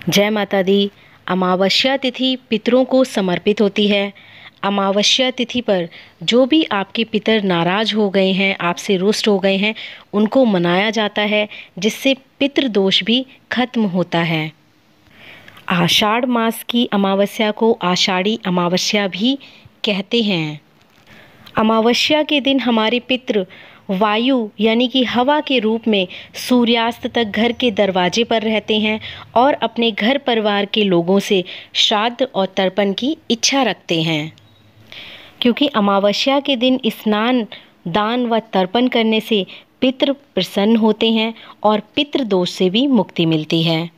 जय माता दी। अमावस्या तिथि पितरों को समर्पित होती है। अमावस्या तिथि पर जो भी आपके पितर नाराज हो गए हैं, आपसे रुष्ट हो गए हैं, उनको मनाया जाता है, जिससे पितृदोष भी खत्म होता है। आषाढ़ मास की अमावस्या को आषाढ़ी अमावस्या भी कहते हैं। अमावस्या के दिन हमारे पितृ वायु यानी कि हवा के रूप में सूर्यास्त तक घर के दरवाजे पर रहते हैं और अपने घर परिवार के लोगों से श्राद्ध और तर्पण की इच्छा रखते हैं। क्योंकि अमावस्या के दिन स्नान, दान व तर्पण करने से पितृ प्रसन्न होते हैं और पितृ दोष से भी मुक्ति मिलती है।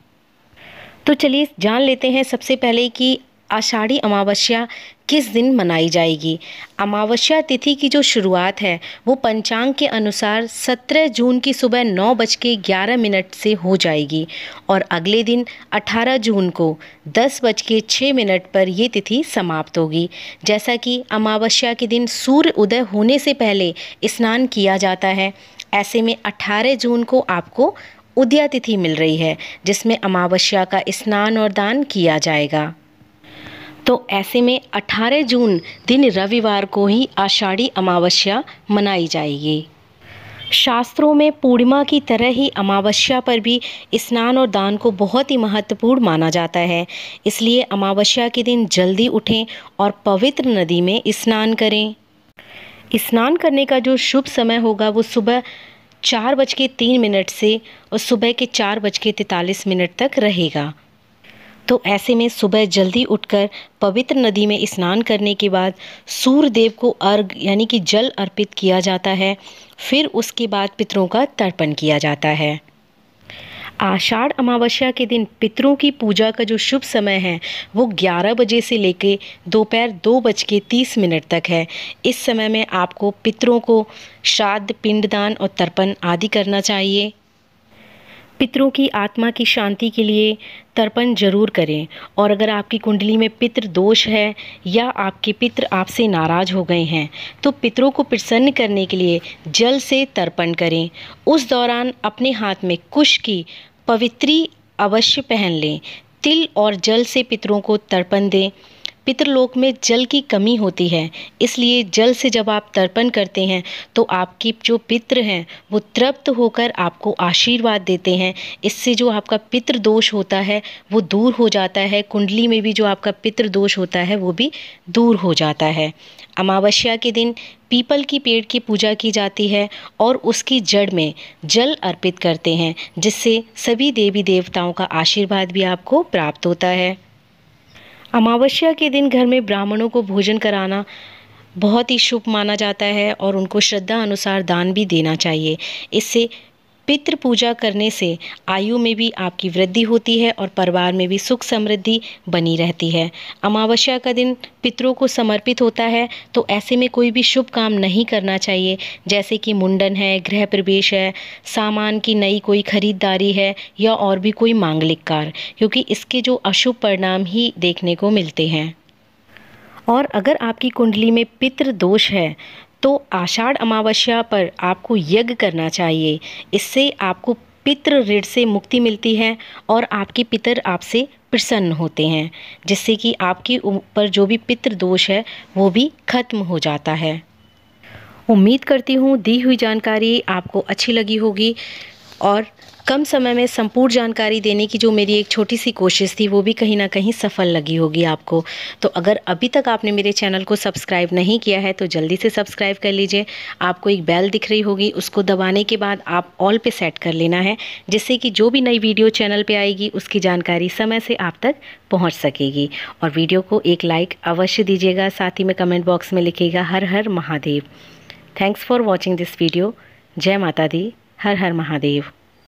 तो चलिए जान लेते हैं सबसे पहले कि आषाढ़ी अमावस्या किस दिन मनाई जाएगी। अमावस्या तिथि की जो शुरुआत है वो पंचांग के अनुसार 17 जून की सुबह 9:11 से हो जाएगी और अगले दिन 18 जून को 10:06 पर ये तिथि समाप्त होगी। जैसा कि अमावस्या के दिन सूर्य उदय होने से पहले स्नान किया जाता है, ऐसे में 18 जून को आपको उदया तिथि मिल रही है, जिसमें अमावस्या का स्नान और दान किया जाएगा। तो ऐसे में 18 जून दिन रविवार को ही आषाढ़ी अमावस्या मनाई जाएगी। शास्त्रों में पूर्णिमा की तरह ही अमावस्या पर भी स्नान और दान को बहुत ही महत्वपूर्ण माना जाता है। इसलिए अमावस्या के दिन जल्दी उठें और पवित्र नदी में स्नान करें। स्नान करने का जो शुभ समय होगा वो सुबह 4:03 से और सुबह के 4:43 तक रहेगा। तो ऐसे में सुबह जल्दी उठकर पवित्र नदी में स्नान करने के बाद सूर्य देव को अर्घ यानी कि जल अर्पित किया जाता है। फिर उसके बाद पितरों का तर्पण किया जाता है। आषाढ़ अमावस्या के दिन पितरों की पूजा का जो शुभ समय है वो 11 बजे से लेकर दोपहर 2:30 तक है। इस समय में आपको पितरों को श्राद्ध, पिंडदान और तर्पण आदि करना चाहिए। पितरों की आत्मा की शांति के लिए तर्पण जरूर करें। और अगर आपकी कुंडली में पितृ दोष है या आपके पितृ आपसे नाराज हो गए हैं तो पितरों को प्रसन्न करने के लिए जल से तर्पण करें। उस दौरान अपने हाथ में कुश की पवित्री अवश्य पहन लें। तिल और जल से पितरों को तर्पण दें। पितृलोक में जल की कमी होती है, इसलिए जल से जब आप तर्पण करते हैं तो आपकी जो पितृ हैं वो तृप्त होकर आपको आशीर्वाद देते हैं। इससे जो आपका पितृ दोष होता है वो दूर हो जाता है। कुंडली में भी जो आपका पितृ दोष होता है वो भी दूर हो जाता है। अमावस्या के दिन पीपल की पेड़ की पूजा की जाती है और उसकी जड़ में जल अर्पित करते हैं, जिससे सभी देवी देवताओं का आशीर्वाद भी आपको प्राप्त होता है। अमावस्या के दिन घर में ब्राह्मणों को भोजन कराना बहुत ही शुभ माना जाता है और उनको श्रद्धा अनुसार दान भी देना चाहिए। इससे पितृ पूजा करने से आयु में भी आपकी वृद्धि होती है और परिवार में भी सुख समृद्धि बनी रहती है। अमावस्या का दिन पितरों को समर्पित होता है, तो ऐसे में कोई भी शुभ काम नहीं करना चाहिए, जैसे कि मुंडन है, गृह प्रवेश है, सामान की नई कोई खरीदारी है या और भी कोई मांगलिक कार्य, क्योंकि इसके जो अशुभ परिणाम ही देखने को मिलते हैं। और अगर आपकी कुंडली में पितृ दोष है तो आषाढ़ अमावस्या पर आपको यज्ञ करना चाहिए। इससे आपको पितृ ऋण से मुक्ति मिलती है और आपके पितर आपसे प्रसन्न होते हैं, जिससे कि आपके ऊपर जो भी पितृ दोष है वो भी खत्म हो जाता है। उम्मीद करती हूँ दी हुई जानकारी आपको अच्छी लगी होगी और कम समय में संपूर्ण जानकारी देने की जो मेरी एक छोटी सी कोशिश थी वो भी कहीं ना कहीं सफल लगी होगी आपको। तो अगर अभी तक आपने मेरे चैनल को सब्सक्राइब नहीं किया है तो जल्दी से सब्सक्राइब कर लीजिए। आपको एक बेल दिख रही होगी, उसको दबाने के बाद आप ऑल पे सेट कर लेना है, जिससे कि जो भी नई वीडियो चैनल पे आएगी उसकी जानकारी समय से आप तक पहुँच सकेगी। और वीडियो को एक लाइक अवश्य दीजिएगा, साथ ही में कमेंट बॉक्स में लिखिएगा Har Har Mahadev. Thanks for watching this video. जय माता दी। हर हर महादेव।